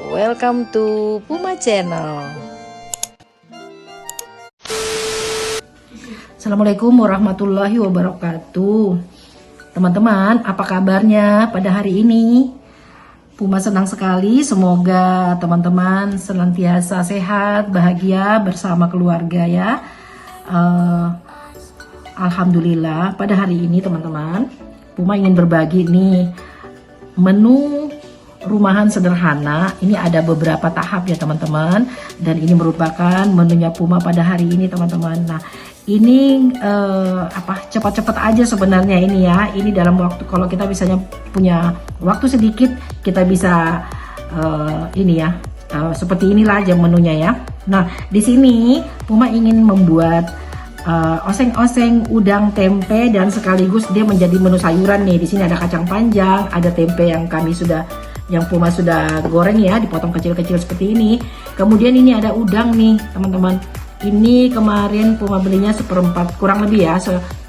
Welcome to Puma Channel. Assalamualaikum warahmatullahi wabarakatuh. Teman-teman, apa kabarnya pada hari ini? Puma senang sekali, semoga teman-teman senantiasa sehat, bahagia bersama keluarga ya. Alhamdulillah, pada hari ini teman-teman, Puma ingin berbagi nih menu rumahan sederhana. Ini ada beberapa tahap ya teman-teman, dan ini merupakan menunya Puma pada hari ini teman-teman. Nah, ini cepat-cepat aja sebenarnya ini ya. Ini dalam waktu, kalau kita misalnya punya waktu sedikit, kita bisa seperti inilah aja menunya ya. Nah, di sini Puma ingin membuat oseng-oseng udang tempe, dan sekaligus dia menjadi menu sayuran nih. Di sini ada kacang panjang, ada tempe yang Puma sudah goreng ya, dipotong kecil-kecil seperti ini. Kemudian ini ada udang nih teman-teman. Ini kemarin Puma belinya seperempat, kurang lebih ya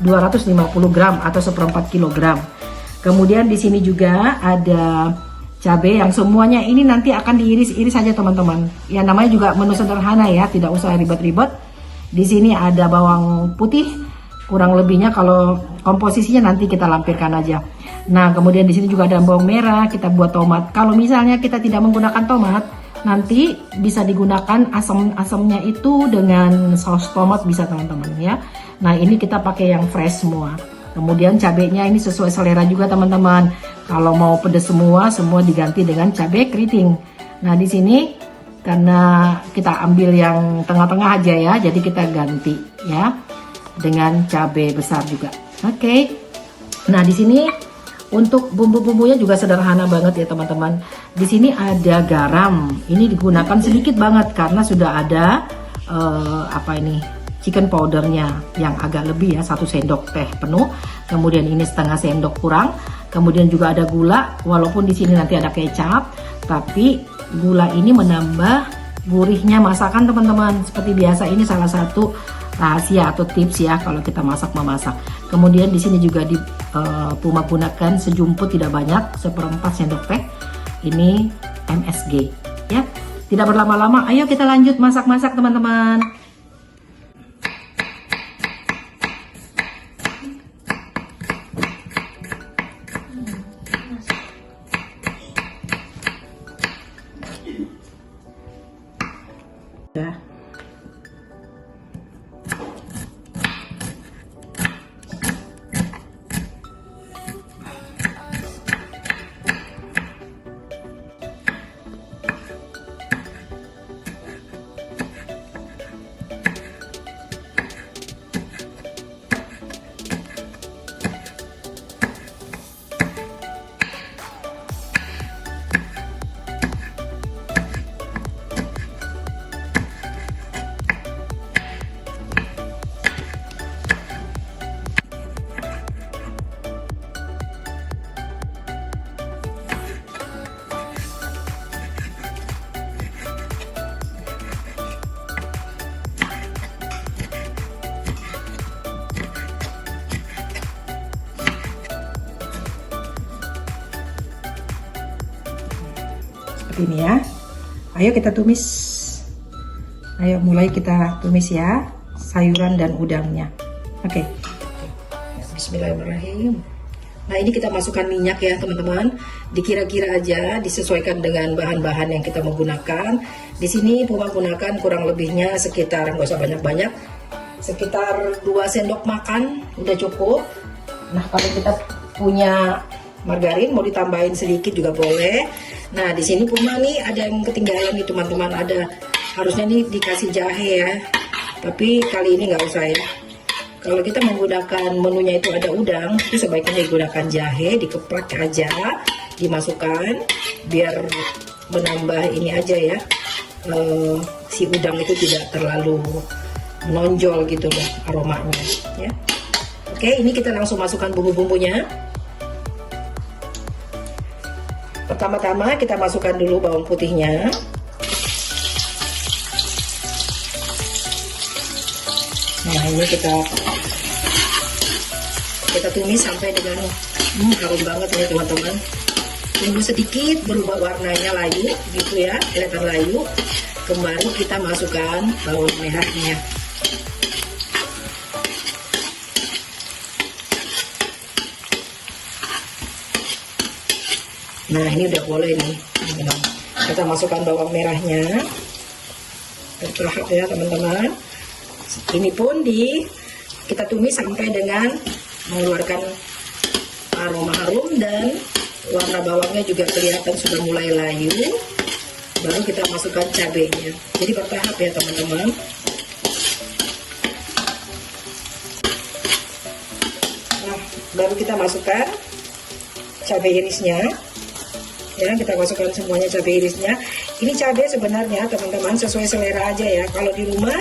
250 gram atau seperempat kilogram. Kemudian di sini juga ada cabai yang semuanya ini nanti akan diiris-iris saja teman-teman. Ya namanya juga menu sederhana ya, tidak usah ribet-ribet. Di sini ada bawang putih, kurang lebihnya kalau komposisinya nanti kita lampirkan aja. Nah, kemudian di sini juga ada bawang merah, kita buat tomat. Kalau misalnya kita tidak menggunakan tomat, nanti bisa digunakan asam-asamnya itu dengan saus tomat bisa teman-teman ya. Nah, ini kita pakai yang fresh semua. Kemudian cabenya ini sesuai selera juga teman-teman. Kalau mau pedas semua diganti dengan cabai keriting. Nah, di sini karena kita ambil yang tengah-tengah aja ya, jadi kita ganti ya dengan cabai besar juga. Oke. Nah, di sini untuk bumbu-bumbunya juga sederhana banget ya teman-teman. Di sini ada garam. Ini digunakan sedikit banget karena sudah ada chicken powdernya yang agak lebih ya, 1 sendok teh penuh. Kemudian ini setengah sendok kurang. Kemudian juga ada gula. Walaupun di sini nanti ada kecap, tapi gula ini menambah gurihnya masakan teman-teman. Seperti biasa, ini salah satu rahasia atau tips ya kalau kita memasak. Kemudian di sini juga Puma gunakan sejumput, tidak banyak, seperempat sendok teh. Ini MSG ya. Tidak berlama-lama, ayo kita lanjut masak-masak teman-teman. Ya. Ini ya, ayo kita tumis. Ayo mulai kita tumis ya sayuran dan udangnya. Oke. Bismillahirrahmanirrahim. Nah, ini kita masukkan minyak ya teman-teman. Dikira-kira aja, disesuaikan dengan bahan-bahan yang kita menggunakan. Di sini Puma gunakan kurang lebihnya sekitar, nggak usah banyak-banyak, sekitar 2 sendok makan udah cukup. Nah, kalau kita punya margarin mau ditambahin sedikit juga boleh. Nah, di sini Puma nih ada yang ketinggalan nih teman-teman, harusnya nih dikasih jahe ya, tapi kali ini nggak usah ya. Kalau kita menggunakan menunya itu ada udang, itu sebaiknya digunakan jahe, dikeplak aja, dimasukkan biar menambah ini aja ya, si udang itu tidak terlalu menonjol gitu loh aromanya ya. Oke, ini kita langsung masukkan bumbu-bumbunya. Pertama-tama kita masukkan dulu bawang putihnya. Nah, ini kita tumis sampai dengan harum banget ini teman-teman. tunggu sedikit berubah warnanya layu gitu ya, kelihatan layu. Kembali kita masukkan bawang merahnya. Nah ini udah boleh nih, kita masukkan bawang merahnya. Bertahap ya teman-teman. Ini pun kita tumis sampai dengan mengeluarkan aroma harum dan warna bawangnya juga kelihatan sudah mulai layu. Baru kita masukkan cabenya. Jadi bertahap ya teman-teman. Nah, baru kita masukkan cabai irisnya. Ya, kita masukkan semuanya cabai irisnya. Ini cabai sebenarnya teman-teman sesuai selera aja ya. Kalau di rumah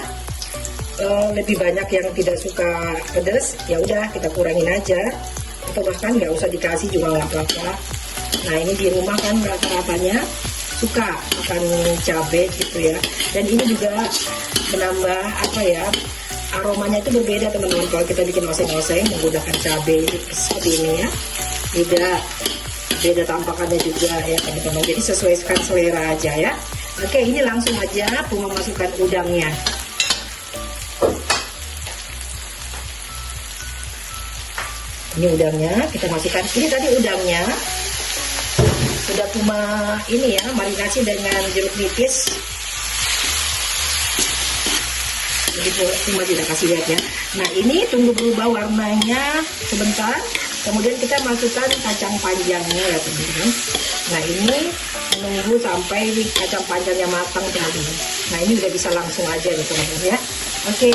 lebih banyak yang tidak suka pedas, ya udah kita kurangin aja. Atau bahkan nggak usah dikasih juga nggak apa-apa. Nah ini di rumah kan rata-ratanya suka makan cabai gitu ya. Dan ini juga menambah apa ya, aromanya itu berbeda teman-teman. Kalau kita bikin oseng-oseng menggunakan cabai seperti ini ya, beda tampakannya juga ya teman-teman. Jadi sesuaikan selera aja ya. Oke, ini langsung aja Puma masukkan udangnya. Ini udangnya kita masukkan. Ini tadi udangnya sudah Puma ini ya, marinasi dengan jeruk nipis. Jadi Puma tidak kasih lihat ya. Nah ini tunggu berubah warnanya sebentar. Kemudian kita masukkan kacang panjangnya ya teman-teman. Nah ini menunggu sampai kacang panjangnya matang teman-teman. Nah ini udah bisa langsung aja nih teman-teman ya. Oke.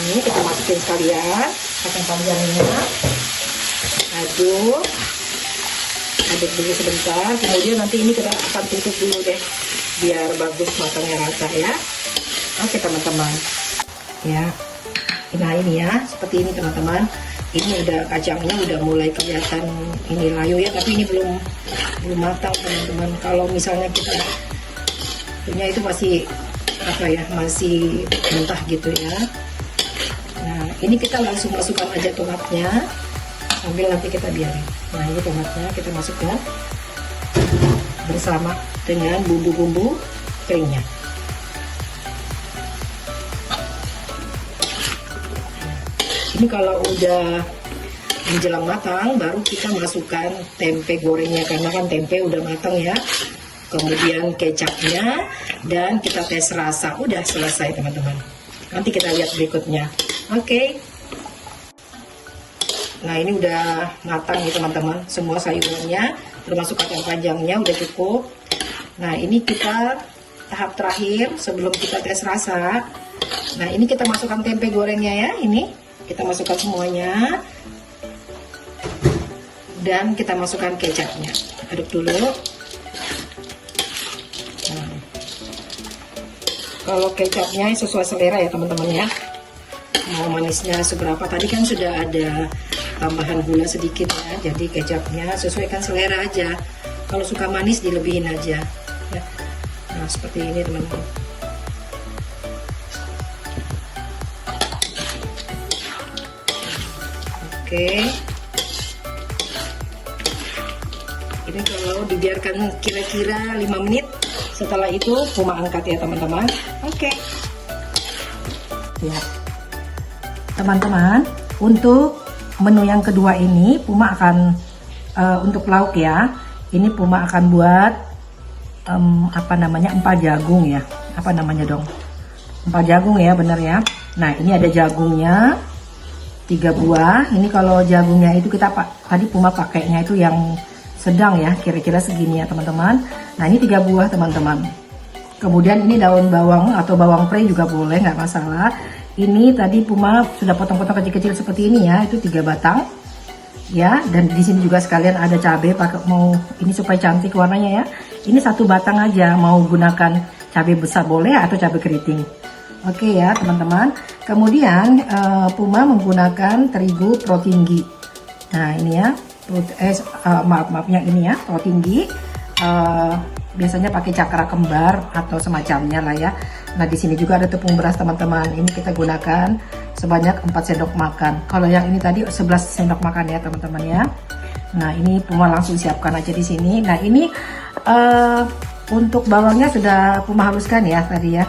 Ini kita masukin sekalian kacang panjangnya. Aduk dulu sebentar. Kemudian nanti ini kita akan tutup dulu deh biar bagus matangnya rata ya. Oke teman-teman. Ya. Nah ini ya, seperti ini teman-teman. Ini udah kacangnya udah mulai kelihatan ini layu ya, tapi ini belum matang teman-teman. Kalau misalnya kita punya itu masih apa ya, masih mentah gitu ya. Nah ini kita langsung masukkan aja tomatnya sambil nanti kita biarin. Nah ini tomatnya kita masukkan bersama dengan bumbu-bumbu keringnya. Ini kalau udah menjelang matang baru kita masukkan tempe gorengnya, karena kan tempe udah matang ya. Kemudian kecapnya dan kita tes rasa. Udah selesai teman-teman. Nanti kita lihat berikutnya. Oke. Nah ini udah matang nih teman-teman. Semua sayurannya termasuk kacang panjangnya udah cukup. Nah ini kita tahap terakhir sebelum kita tes rasa. Nah ini kita masukkan tempe gorengnya ya. Ini kita masukkan semuanya dan kita masukkan kecapnya. Aduk dulu. Nah, kalau kecapnya sesuai selera ya teman-teman ya. Mau manisnya seberapa, tadi kan sudah ada tambahan gula sedikit ya. Jadi kecapnya sesuaikan selera aja. Kalau suka manis dilebihin aja ya. Nah seperti ini teman-teman. Oke. Ini kalau dibiarkan kira-kira 5 menit, setelah itu Puma angkat ya teman-teman. Oke. Ya. Teman-teman, untuk menu yang kedua ini Puma akan untuk lauk ya. Ini Puma akan buat empal jagung ya. Apa namanya dong? Empal jagung ya, bener ya. Nah, ini ada jagungnya 3 buah. Ini kalau jagungnya itu kita tadi Puma pakainya itu yang sedang ya, kira-kira segini ya teman-teman. Nah ini 3 buah teman-teman. Kemudian ini daun bawang atau bawang pre juga boleh, nggak masalah. Ini tadi Puma sudah potong-potong kecil-kecil seperti ini ya, itu 3 batang ya. Dan di sini juga sekalian ada cabai, pakai mau ini supaya cantik warnanya ya. Ini 1 batang aja, mau gunakan cabai besar boleh atau cabai keriting. Oke ya teman-teman. Kemudian Puma menggunakan terigu pro tinggi. Nah ini ya, maaf yang ini ya, pro tinggi. Biasanya pakai cakra kembar atau semacamnya lah ya. Nah di sini juga ada tepung beras teman-teman. Ini kita gunakan sebanyak 4 sendok makan. Kalau yang ini tadi 11 sendok makan ya teman-teman ya. Nah ini Puma langsung siapkan aja di sini. Nah ini untuk bawangnya sudah Puma haluskan ya tadi ya.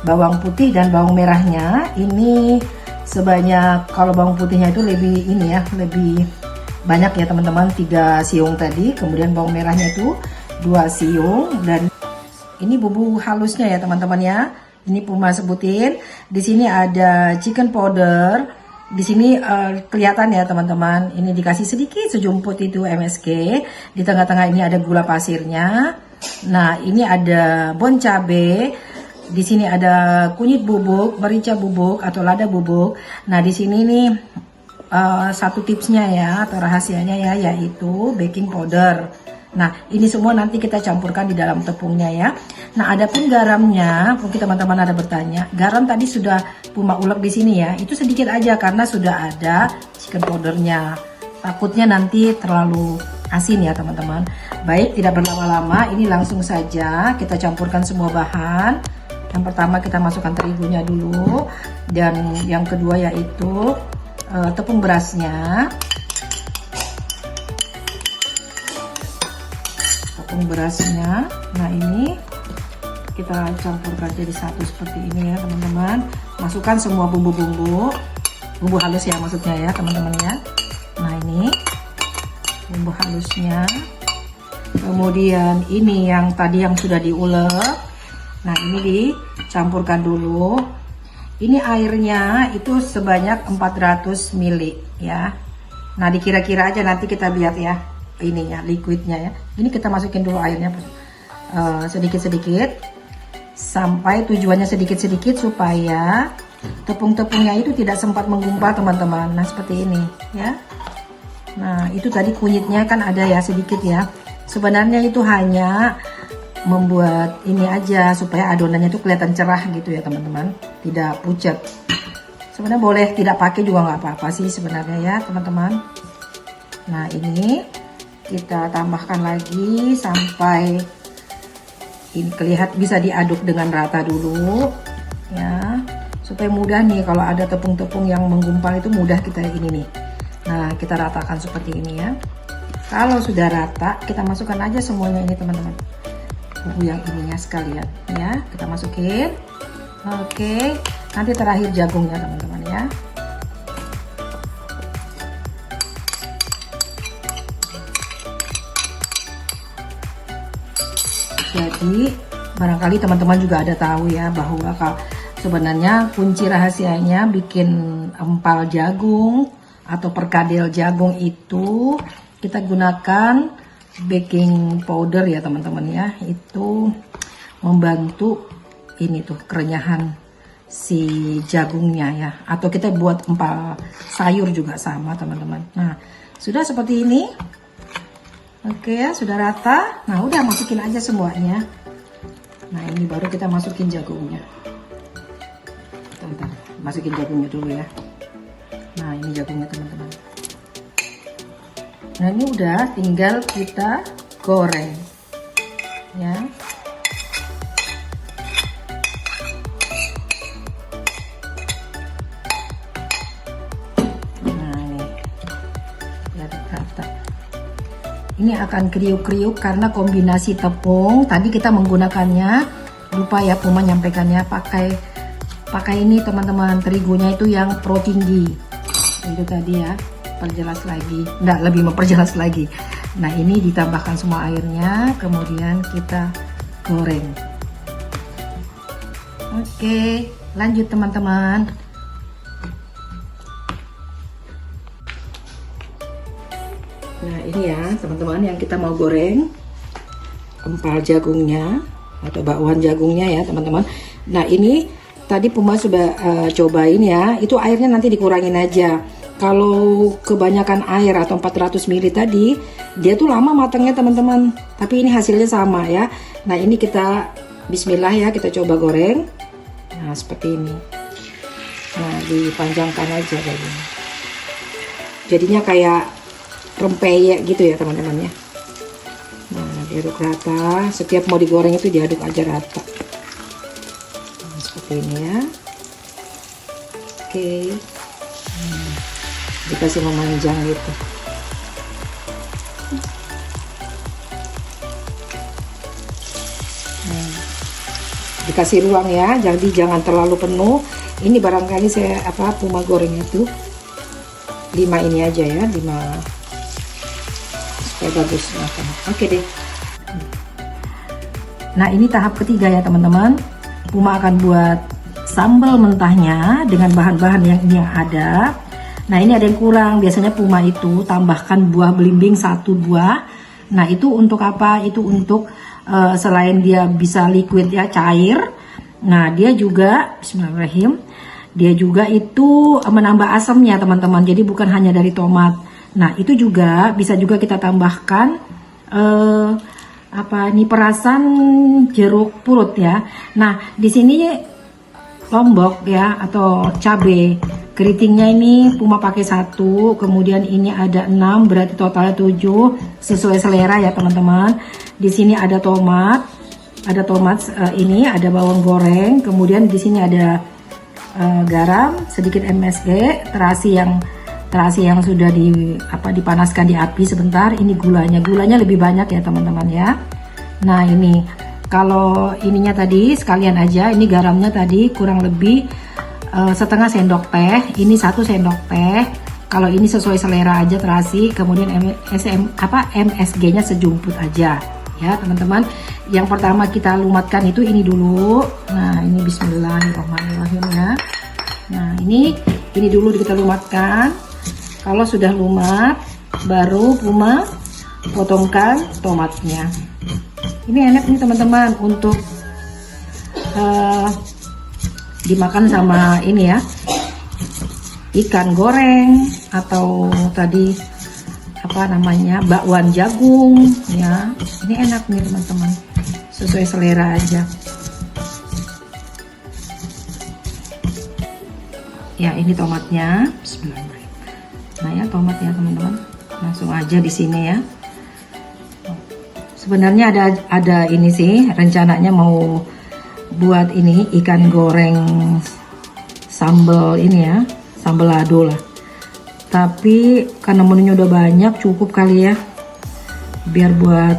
Bawang putih dan bawang merahnya ini sebanyak, kalau bawang putihnya itu lebih ini ya, lebih banyak ya teman-teman, 3 siung tadi. Kemudian bawang merahnya itu 2 siung, dan ini bumbu halusnya ya teman-teman ya. Ini Puma sebutin. Di sini ada chicken powder. Di sini kelihatan ya teman-teman, ini dikasih sedikit sejumput itu MSG. Di tengah-tengah ini ada gula pasirnya. Nah, ini ada bon cabe. Di sini ada kunyit bubuk, merica bubuk atau lada bubuk. Nah, di sini nih satu tipsnya ya atau rahasianya ya, yaitu baking powder. Nah, ini semua nanti kita campurkan di dalam tepungnya ya. Nah, adapun garamnya, mungkin teman-teman ada bertanya, garam tadi sudah Puma ulek di sini ya. Itu sedikit aja karena sudah ada chicken powdernya. Takutnya nanti terlalu asin ya teman-teman. Baik, tidak berlama-lama, ini langsung saja kita campurkan semua bahan. Yang pertama kita masukkan terigunya dulu, dan yang kedua yaitu tepung berasnya. Nah ini kita campurkan jadi satu seperti ini ya teman-teman. Masukkan semua bumbu halus ya maksudnya ya teman-teman ya. Nah ini bumbu halusnya. Kemudian ini yang tadi yang sudah diulek. Nah ini dicampurkan dulu. Ini airnya itu sebanyak 400 ml ya. Nah dikira-kira aja, nanti kita lihat ya ininya, liquidnya ya. Ini kita masukin dulu airnya sedikit-sedikit sampai tujuannya sedikit-sedikit supaya tepung-tepungnya itu tidak sempat menggumpal teman-teman. Nah seperti ini ya. Nah itu tadi kunyitnya kan ada ya sedikit ya. Sebenarnya itu hanya membuat ini aja supaya adonannya itu kelihatan cerah gitu ya teman-teman, tidak pucat. Sebenarnya boleh tidak pakai juga nggak apa-apa sih sebenarnya ya teman-teman. Nah ini kita tambahkan lagi sampai ini kelihatan, bisa diaduk dengan rata dulu ya, supaya mudah nih kalau ada tepung-tepung yang menggumpal itu mudah kita ini nih. Nah kita ratakan seperti ini ya. Kalau sudah rata kita masukkan aja semuanya ini teman-teman, bumbu yang ininya sekalian ya kita masukin. Oke, nanti terakhir jagungnya teman-teman ya. Jadi barangkali teman-teman juga ada tahu ya bahwa sebenarnya kunci rahasianya bikin empal jagung atau perkedel jagung itu kita gunakan baking powder ya teman-teman ya. Itu membantu ini tuh kerenyahan si jagungnya ya. Atau kita buat empal sayur juga sama teman-teman. Nah sudah seperti ini. Oke ya, sudah rata. Nah udah masukin aja semuanya. Nah ini baru kita masukin jagungnya. Bentar, masukin jagungnya dulu ya. Nah ini jagungnya teman-teman. Nah ini udah tinggal kita goreng ya. Nah ini biar rata. Ini akan kriuk-kriuk karena kombinasi tepung. Tadi kita menggunakannya, lupa ya Puma nyampaikannya, pakai ini teman-teman, terigunya itu yang pro tinggi. Itu tadi ya, perjelas lagi. Enggak, lebih memperjelas lagi. Nah, ini ditambahkan semua airnya, kemudian kita goreng. Oke, lanjut teman-teman. Nah ini ya teman-teman yang kita mau goreng, empal jagungnya atau bakwan jagungnya ya teman-teman. Nah ini tadi Puma sudah cobain ya, itu airnya nanti dikurangin aja. Kalau kebanyakan air atau 400 ml tadi, dia tuh lama matangnya teman-teman. Tapi ini hasilnya sama ya. Nah ini kita bismillah ya, kita coba goreng. Nah seperti ini. Nah dipanjangkan aja kayak gini. Jadinya kayak rempeyek gitu ya teman-teman ya. Nah diaduk rata, setiap mau digoreng itu diaduk aja rata. Nah, seperti ini ya. Oke. Dikasih memanjang gitu. dikasih ruang ya, jadi jangan terlalu penuh. Ini barangkali saya Puma gorengnya tuh 5 ini aja ya, 5 supaya bagus makan. Oke deh. Nah ini tahap ketiga ya teman-teman. Puma akan buat sambal mentahnya dengan bahan-bahan yang ada. Nah ini ada yang kurang, biasanya Puma itu tambahkan buah belimbing 1 buah. Nah itu untuk apa? Itu untuk selain dia bisa liquid ya, cair. Nah dia juga, bismillahirrahmanirrahim, dia juga itu menambah asamnya teman-teman. Jadi bukan hanya dari tomat. Nah itu juga bisa juga kita tambahkan perasan jeruk purut ya. Nah di sini lombok ya atau cabai keritingnya ini Puma pakai 1, kemudian ini ada 6, berarti totalnya 7, sesuai selera ya teman-teman. Di sini ada tomat, ini ada bawang goreng, kemudian di sini ada garam, sedikit MSG, terasi yang sudah dipanaskan di api sebentar. Ini gulanya lebih banyak ya teman-teman ya. Nah ini kalau ininya tadi sekalian aja, ini garamnya tadi kurang lebih setengah sendok teh, ini 1 sendok teh. Kalau ini sesuai selera aja terasi, kemudian MSG-nya sejumput aja ya teman-teman. Yang pertama kita lumatkan itu ini dulu. Nah ini bismillahirrahmanirrahim ya. Nah ini dulu kita lumatkan. Kalau sudah lumat, baru Puma potongkan tomatnya. Ini enak nih teman-teman untuk dimakan sama ini ya, ikan goreng atau tadi bakwan jagung ya. Ini enak nih teman-teman, sesuai selera aja ya. Ini tomatnya, bismillahirrahmanirrahim. Nah ya tomatnya teman-teman, langsung aja di sini ya. Sebenarnya ada ini sih, rencananya mau buat ini ikan goreng sambal ini ya, sambal lado lah. Tapi karena menunya udah banyak, cukup kali ya, biar buat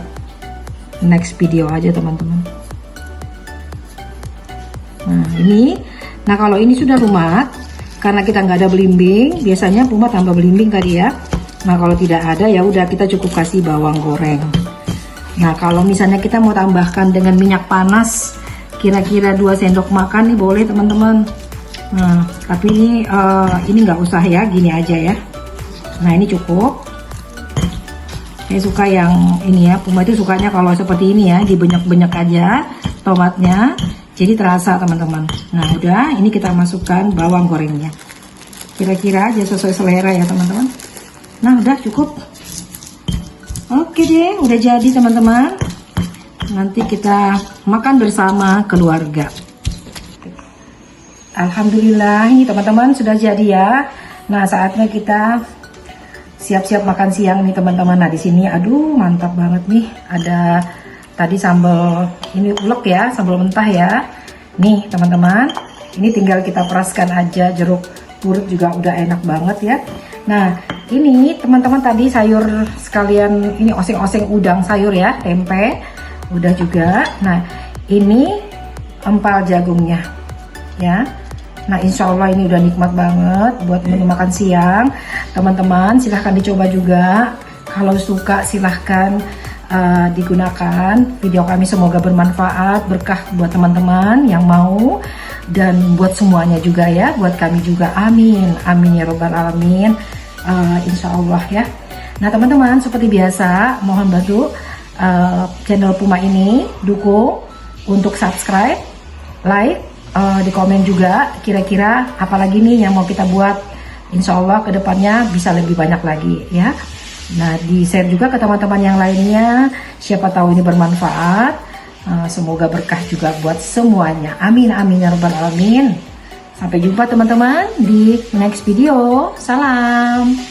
next video aja teman-teman. Nah kalau ini sudah lumat, karena kita nggak ada belimbing, biasanya Puma tambah belimbing tadi ya. Nah kalau tidak ada ya udah kita cukup kasih bawang goreng. Nah kalau misalnya kita mau tambahkan dengan minyak panas, kira-kira 2 sendok makan nih boleh teman-teman. Nah tapi ini nggak usah ya, gini aja ya. Nah ini cukup. Saya suka yang ini ya, Puma itu sukanya kalau seperti ini ya, dibenyak-benyak aja tomatnya, jadi terasa teman-teman. Nah udah, ini kita masukkan bawang gorengnya. Kira-kira aja sesuai selera ya teman-teman. Nah udah cukup. Oke deh, udah jadi teman-teman. Nanti kita makan bersama keluarga. Alhamdulillah, ini teman-teman sudah jadi ya. Nah saatnya kita siap-siap makan siang nih teman-teman. Nah di sini, aduh mantap banget nih. Ada tadi sambal ini ulek ya, sambal mentah ya. Nih teman-teman, ini tinggal kita peraskan aja, jeruk purut juga udah enak banget ya. Nah ini teman-teman tadi sayur sekalian, ini oseng-oseng udang sayur ya, tempe udah juga. Nah ini empal jagungnya ya. Nah insya Allah ini udah nikmat banget buat menu makan siang teman-teman. Silahkan dicoba juga, kalau suka silahkan digunakan. Video kami semoga bermanfaat, berkah buat teman-teman yang mau, dan buat semuanya juga ya, buat kami juga. Amin amin ya robbal alamin. Insya Allah ya. Nah teman-teman, seperti biasa mohon bantu channel Puma ini, dukung untuk subscribe, like, di komen juga kira-kira apalagi nih yang mau kita buat. Insya Allah kedepannya bisa lebih banyak lagi ya. Nah di share juga ke teman-teman yang lainnya, siapa tahu ini bermanfaat. Semoga berkah juga buat semuanya. Amin amin ya rabbal alamin. Sampai jumpa teman-teman di next video. Salam.